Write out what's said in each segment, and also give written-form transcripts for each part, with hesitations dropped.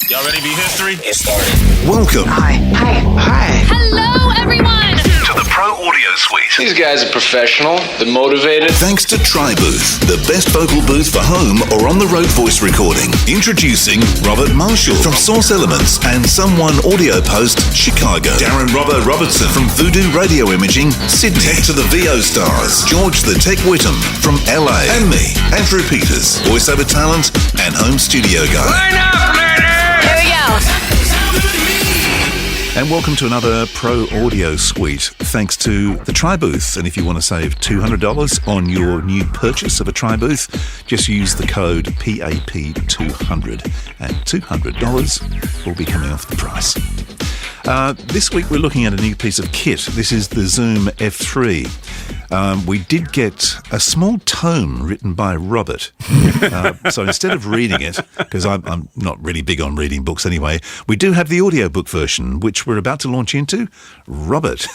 Y'all ready to be history? Get started. Welcome. Hi. Hello, everyone. To the Pro Audio Suite. These guys are professional. They're motivated. Thanks to TriBooth, the best vocal booth for home or on-the-road voice recording. Introducing Robert Marshall from Source Elements and Someone Audio Post, Chicago. Darren Robert Robertson from Voodoo Radio Imaging, Sydney. Tech to the VO stars. George the Tech Whittam from LA. And me, Andrew Peters, voiceover talent and home studio guy. Line up, ladies! Here we go. And welcome to another Pro Audio Suite, thanks to the TriBooth. And if you want to save $200 on your new purchase of a TriBooth, just use the code PAP200 and $200 will be coming off the price. This week we're looking at a new piece of kit. This is the Zoom F3. We did get a small tome written by Robert. So instead of reading it, because I'm not really big on reading books anyway, we do have the audiobook version, which we're about to launch into. Robert,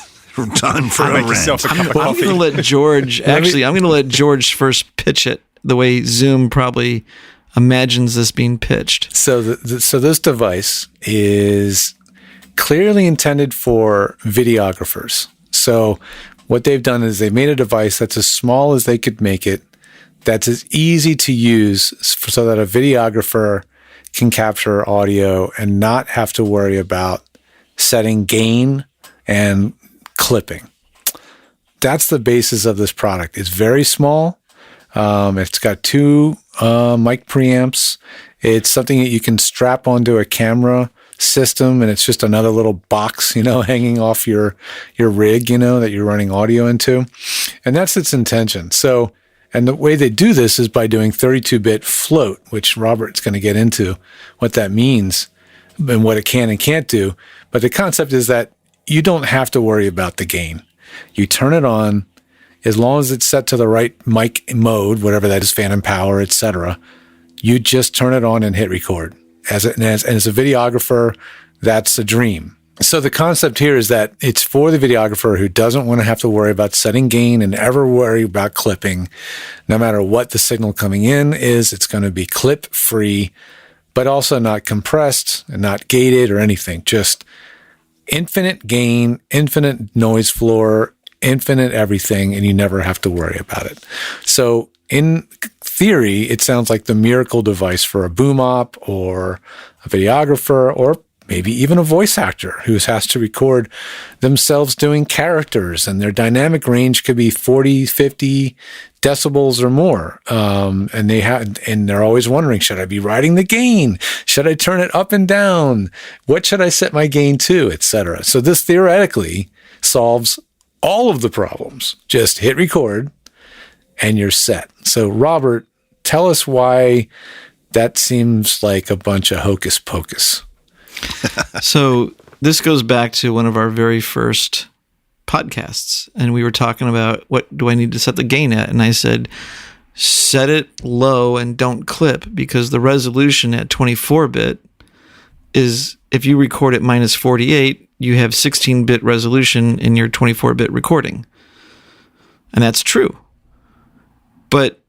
time for a rant. I'm going to let George, I'm going to let George first pitch it the way Zoom probably imagines this being pitched. So this device is clearly intended for videographers. So what they've done is they've made a device that's as small as they could make it, that's as easy to use so that a videographer can capture audio and not have to worry about setting gain and clipping. That's the basis of this product. It's very small. It's got two mic preamps. It's something that you can strap onto a camera system, and it's just another little box, hanging off your rig, that you're running audio into. And that's its intention. So, and the way they do this is by doing 32-bit float, which Robert's going to get into what that means and what it can and can't do. But the concept is that you don't have to worry about the gain. You turn it on, as long as it's set to the right mic mode, whatever that is, phantom power, etc. You just turn it on and hit record. As a videographer, that's a dream. So the concept here is that it's for the videographer who doesn't want to have to worry about setting gain and ever worry about clipping. No matter what the signal coming in is, it's going to be clip free, but also not compressed and not gated or anything. Just infinite gain, infinite noise floor, infinite everything, and you never have to worry about it. So in theory, it sounds like the miracle device for a boom op or a videographer or maybe even a voice actor who has to record themselves doing characters, and their dynamic range could be 40, 50 decibels or more. And they're always wondering, should I be riding the gain? Should I turn it up and down? What should I set my gain to, etc. So this theoretically solves all of the problems. Just hit record and you're set. So Robert, tell us why that seems like a bunch of hocus pocus. So this goes back to one of our very first podcasts, and we were talking about what do I need to set the gain at? And I said, set it low and don't clip, because the resolution at 24-bit is, if you record at minus 48, you have 16-bit resolution in your 24-bit recording. And that's true. But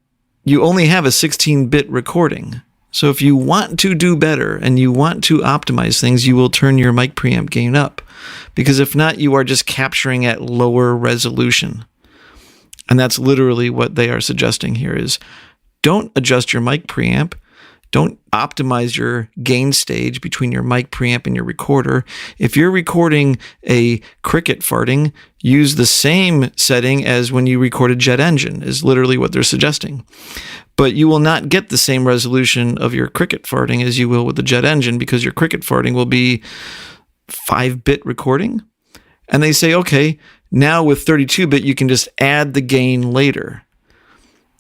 you only have a 16-bit recording. So if you want to do better and you want to optimize things, you will turn your mic preamp gain up. Because if not, you are just capturing at lower resolution. And that's literally what they are suggesting here is don't adjust your mic preamp. Don't optimize your gain stage between your mic preamp and your recorder. If you're recording a cricket farting, use the same setting as when you record a jet engine, is literally what they're suggesting. But you will not get the same resolution of your cricket farting as you will with the jet engine, because your cricket farting will be 5-bit recording. And they say, okay, now with 32-bit, you can just add the gain later.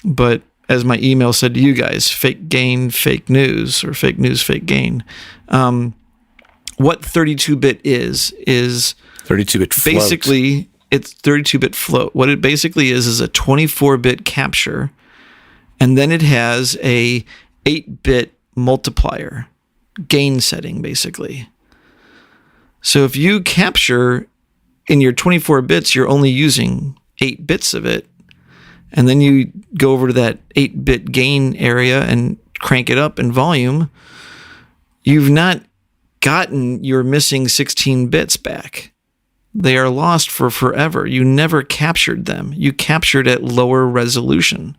But as my email said to you guys, fake gain, fake news, or fake news, fake gain. What 32-bit is 32-bit float. Basically, it's 32-bit float. What it basically is a 24-bit capture, and then it has a 8-bit multiplier gain setting, basically. So if you capture in your 24 bits, you're only using 8 bits of it. And then you go over to that 8-bit gain area and crank it up in volume. you've not gotten your missing 16 bits back. They are lost for forever. You never captured them. You captured at lower resolution.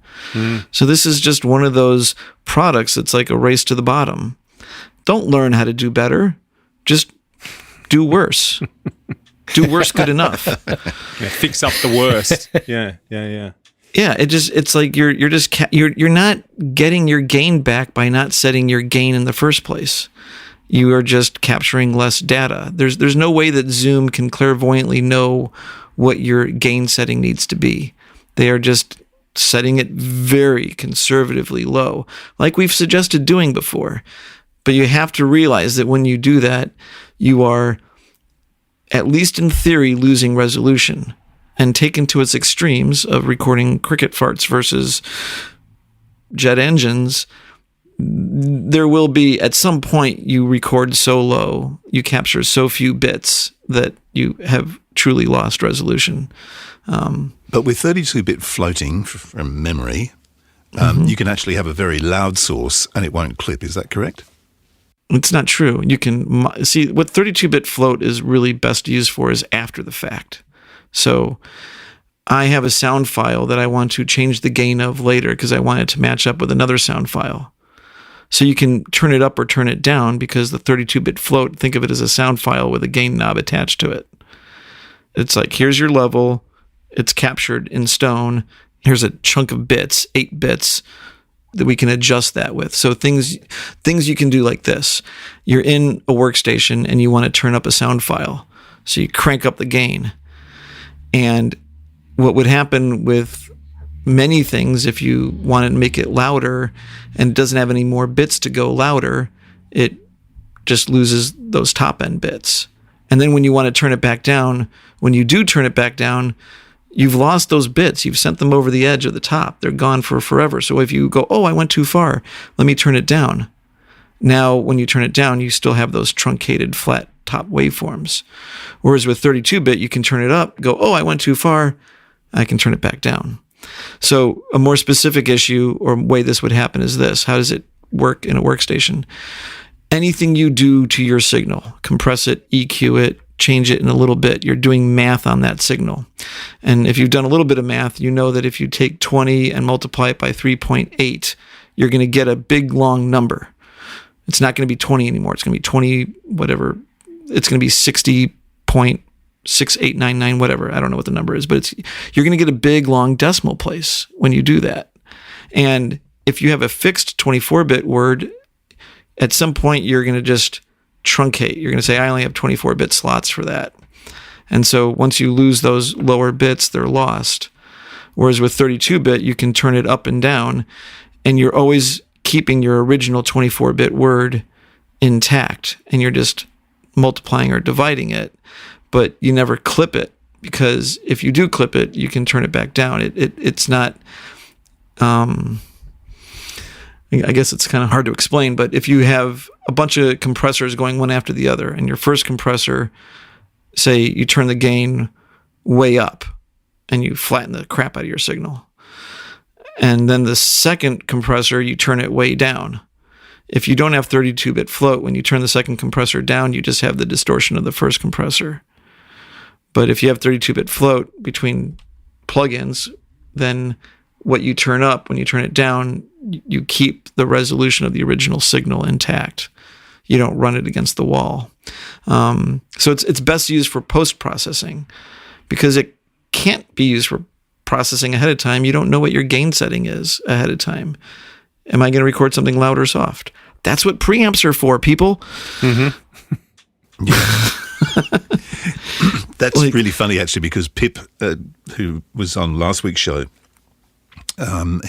So this is just one of those products that's like a race to the bottom. Don't learn how to do better. Just do worse. Do worse good enough. Yeah, fix up the worst. Yeah. Yeah, it's like you're not getting your gain back by not setting your gain in the first place. You are just capturing less data. There's no way that Zoom can clairvoyantly know what your gain setting needs to be. They are just setting it very conservatively low, like we've suggested doing before. But you have to realize that when you do that, you are, at least in theory, losing resolution. And taken to its extremes of recording cricket farts versus jet engines, there will be, at some point, you record so low, you capture so few bits that you have truly lost resolution. But with 32-bit floating from memory, you can actually have a very loud source and it won't clip. Is that correct? It's not true. You can see what 32-bit float is really best used for is after the fact. So I have a sound file that I want to change the gain of later because I want it to match up with another sound file. So you can turn it up or turn it down because the 32-bit float, think of it as a sound file with a gain knob attached to it. It's like, here's your level. It's captured in stone. Here's a chunk of bits, 8 bits, that we can adjust that with. So things you can do like this. You're in a workstation and you want to turn up a sound file. So you crank up the gain. And what would happen with many things, if you want to make it louder and it doesn't have any more bits to go louder, it just loses those top end bits. And then when you want to turn it back down, when you do turn it back down, you've lost those bits. You've sent them over the edge of the top. They're gone for forever. So if you go, oh, I went too far, let me turn it down. Now, when you turn it down, you still have those truncated flat top waveforms. Whereas with 32-bit, you can turn it up, go, oh, I went too far, I can turn it back down. So a more specific issue or way this would happen is this. How does it work in a workstation? Anything you do to your signal, compress it, EQ it, change it in a little bit, you're doing math on that signal. And if you've done a little bit of math, you know that if you take 20 and multiply it by 3.8, you're going to get a big, long number. It's not going to be 20 anymore. It's going to be 20, whatever. It's going to be 60.6899, whatever. I don't know what the number is, but you're going to get a big, long decimal place when you do that. And if you have a fixed 24-bit word, at some point you're going to just truncate. You're going to say, I only have 24-bit slots for that. And so once you lose those lower bits, they're lost. Whereas with 32-bit, you can turn it up and down, and you're always keeping your original 24-bit word intact, and you're just multiplying or dividing it, but you never clip it, because if you do clip it, you can turn it back down. It's not, I guess it's kind of hard to explain, but if you have a bunch of compressors going one after the other, and your first compressor, say you turn the gain way up and you flatten the crap out of your signal, and then the second compressor, you turn it way down. If you don't have 32-bit float, when you turn the second compressor down, you just have the distortion of the first compressor. But if you have 32-bit float between plugins, then what you turn up, when you turn it down, you keep the resolution of the original signal intact. You don't run it against the wall. So it's best used for post-processing, because it can't be used for processing ahead of time. You don't know what your gain setting is ahead of time. Am I going to record something loud or soft? That's what preamps are for, people. Mm-hmm. That's really funny, actually, because Pip, who was on last week's show,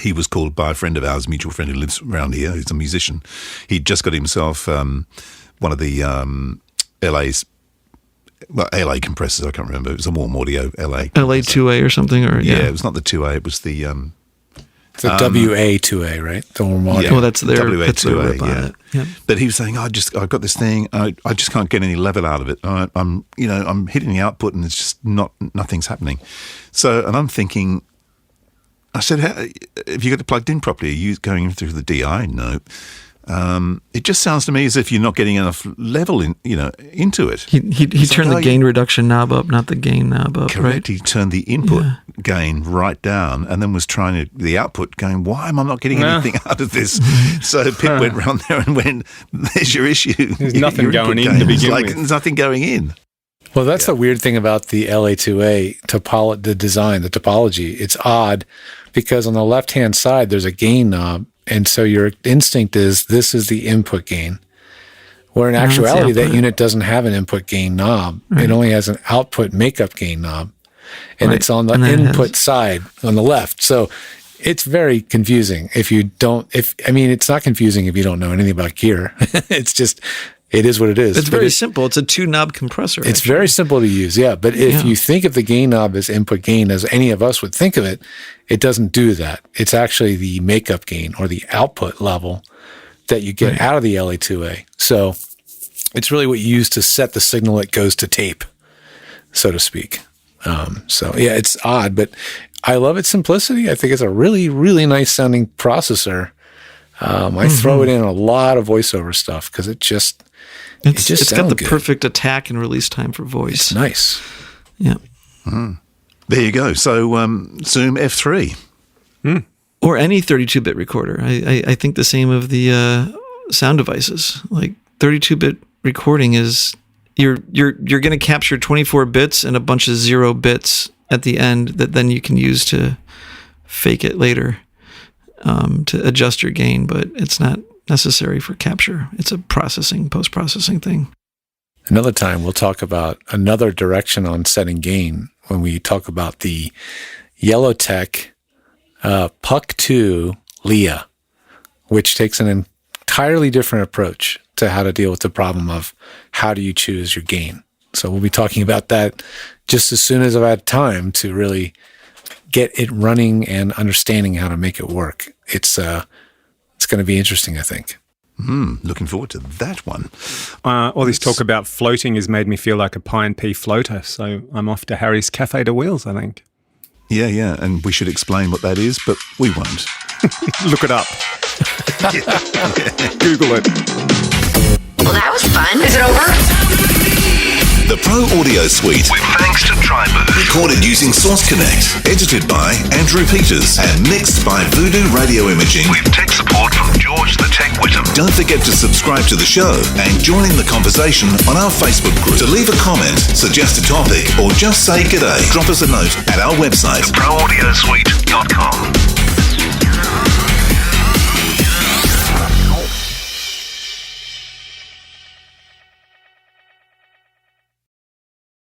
he was called by a friend of ours, a mutual friend who lives around here. He's a musician. He'd just got himself one of the LA compressors. I can't remember. It was a Warm Audio LA. LA2A or something, or yeah, it was not the 2A. It was the it's a WA2A, right? The Warm Audio. Yeah, well, that's their WA2A. Yeah. Yeah. But he was saying, I've got this thing. I just can't get any level out of it. I'm hitting the output and it's just nothing's happening. So, and I'm thinking, I said, have you got it plugged in properly? Are you going through the DI? No. it just sounds to me as if you're not getting enough level into it. He turned the gain reduction knob up, not the gain knob up, correct. right? He turned the input gain right down, and then was trying the output, going, "Why am I not getting anything out of this?" So Pip went round there and went, "There's your issue. There's nothing going in to begin with. There's nothing going in." Well, that's the weird thing about the LA2A the design, the topology. It's odd because on the left-hand side, there's a gain knob. And so your instinct is this is the input gain. Where in actuality, that unit doesn't have an input gain knob. Right. It only has an output makeup gain knob. And it's on the input side on the left. So it's very confusing it's not confusing if you don't know anything about gear. It's just, it is what it is. It's very simple. It's a 2-knob compressor. It's very simple to use, yeah. But if you think of the gain knob as input gain, as any of us would think of it, it doesn't do that. It's actually the makeup gain or the output level that you get out of the LA2A. So it's really what you use to set the signal that goes to tape, so to speak. It's odd, but I love its simplicity. I think it's a really, really nice sounding processor. I throw it in a lot of voiceover stuff because it's got the perfect attack and release time for voice. It's nice. Yeah. There you go. So Zoom F3. Or any 32-bit recorder. I think the same of the sound devices. Like 32-bit recording is you're going to capture 24 bits and a bunch of 0 bits at the end that then you can use to fake it later to adjust your gain, but it's not necessary for capture. It's a post-processing thing. Another time we'll talk about another direction on setting gain when we talk about the Yellowtech Puck 2 Leah, which takes an entirely different approach to how to deal with the problem of how do you choose your gain. So we'll be talking about that just as soon as I've had time to really get it running and understanding how to make it work. It's going to be interesting, I think. Looking forward to that one. All this talk about floating has made me feel like a Pi and P floater, so I'm off to Harry's Cafe de Wheels, I think. Yeah, and we should explain what that is, but we won't. Look it up. Google it. Well, that was fun. Is it over? The Pro Audio Suite, With thanks to Tribooth. recorded using Source Connect, edited by Andrew Peters, and mixed by Voodoo Radio Imaging. With tech support from George the Tech Whittam. Don't forget to subscribe to the show and join in the conversation on our Facebook group. To leave a comment, suggest a topic, or just say g'day, drop us a note at our website. ProAudioSuite.com.